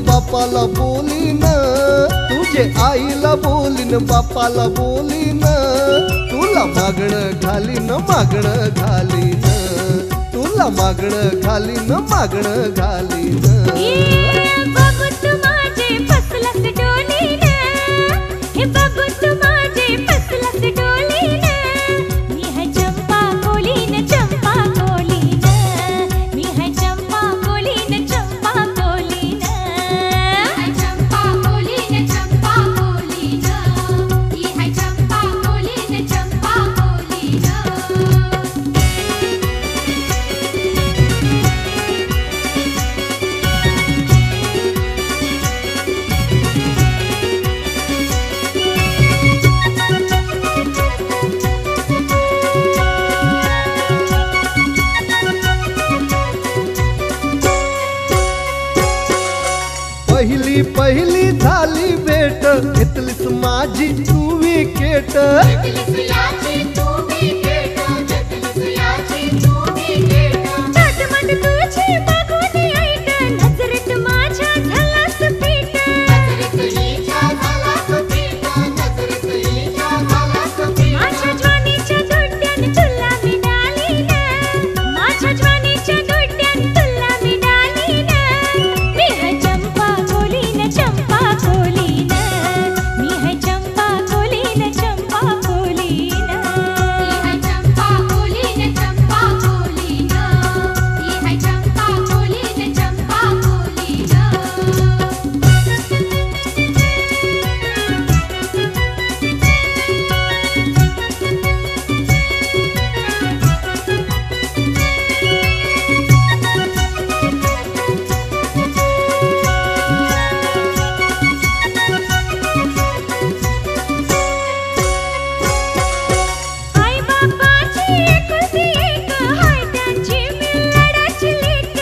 बापाला बोलीन, तुझे आईला बोलीन बापाला बोलीन, तुला मागणं घालीन मागणं घालीन, तुला मागणं घालीन मागणं घालीन. बाबू तू माझे फसलास डोलीन, हे बाबू तू माझे फसलास डोलीन, मी है चंपा कोलीन चंपा कोलीन, मी है चंपा कोलीन चंपा कोलीन, चंपा कोलीन चंपा कोलीन, ही है चंपा कोलीन चंपा कोलीन. पहिली पहिली झाली भेट, घेतलीस माझी तू विकेट, ताटमट तुझी बघून ऐट, नजरेत माझ्या झालास पीठ, माझ्या ज्वानीच्या दोट्यान तुला मिळालीन, माझ्या ज्वानीच्या दोट्यान तुला मिळालीन, मी है चंपा कोलीन चंपा कोलीन, मी है चंपा कोलीन चंपा कोलीन, ही है चंपा कोलीन चंपा कोलीन, ही है चंपा कोलीन चंपा कोलीन. आई बापाची एकुलती एक, हाय त्यांची मिळाडाची लेक,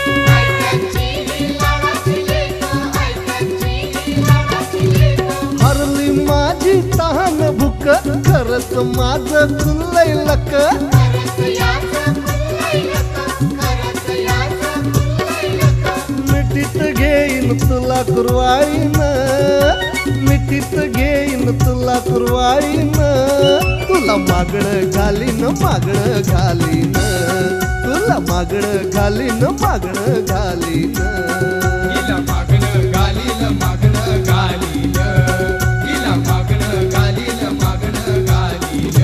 हरली माझी तहान भूक, खरंच माझं खुललंय लक, मिठीत घेईन तुला कुरवाईन, मिठीत घेईन तुला कुरवाईन, तुला मागणं घालीन मागणं घालीन, तुला मागणं घालीन मागणं घालीन. हिला मागणं घालील मागणं घालील, हिला मागणं घालील मागणं घालील.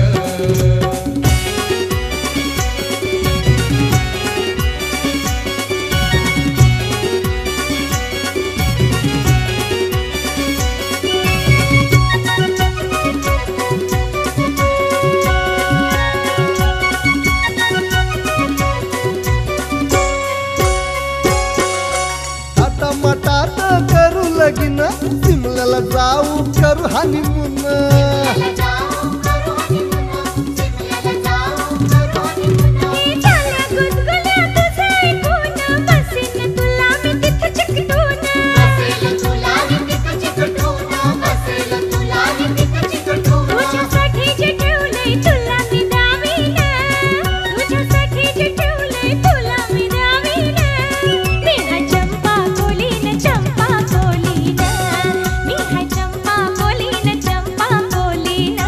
थाटामाटात करू लगीन, सिमल्याला जाऊ करू हनीमून, झाल्या गुदगुल्या तुझं ऐकून, बसेन तुला मी तिथं चिकटून, तुझ्यासाठी जे ठेवलंय तुला मी दावीन, तुझ्यासाठी जे ठेवलंय तुला मी दावीन, मी है चंपा कोलीन चंपा कोलीन, मी है चंपा कोलीन चंपा कोलीन,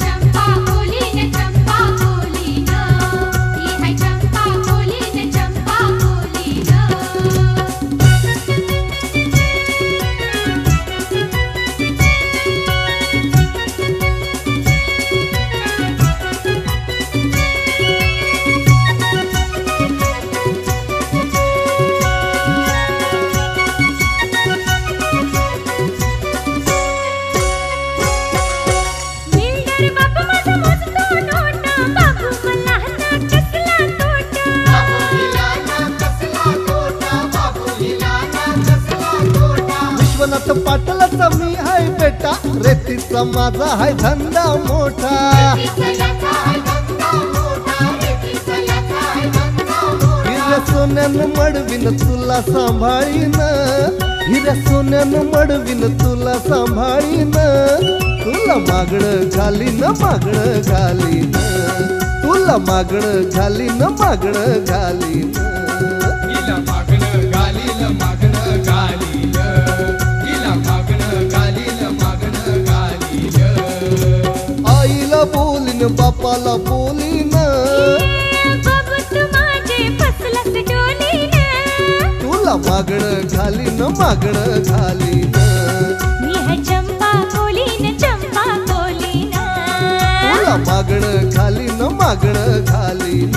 चंपा कोलीन चंपा कोलीन, ही है चंपा कोलीन चंपा कोलीन. बिल्डर बापू माझा मोजतो नोटा, बापू मला हाता कसला तोटा, विश्वनाथ पाटलाचा मी हाय बेटा, रेतीचा माझा हाय धंदा मोठा, हिऱ्या सोन्यानं मडवीन तुला सांभाळीन, हिऱ्या सोन्यानं मडवीन तुला सांभाळीन, तुला मागणं घालीन मागणं घालीन, तुला मागणं घालीन मागणं घालीन. हिला मागणं घालील मागणं घालील. बापाला बोलीन बाबू तू माझे फसलास डोलीन तुला मागणं घालीन मागणं घालीन मी है चंपा कोलीन तुला मागणं घालीन मागणं घालीन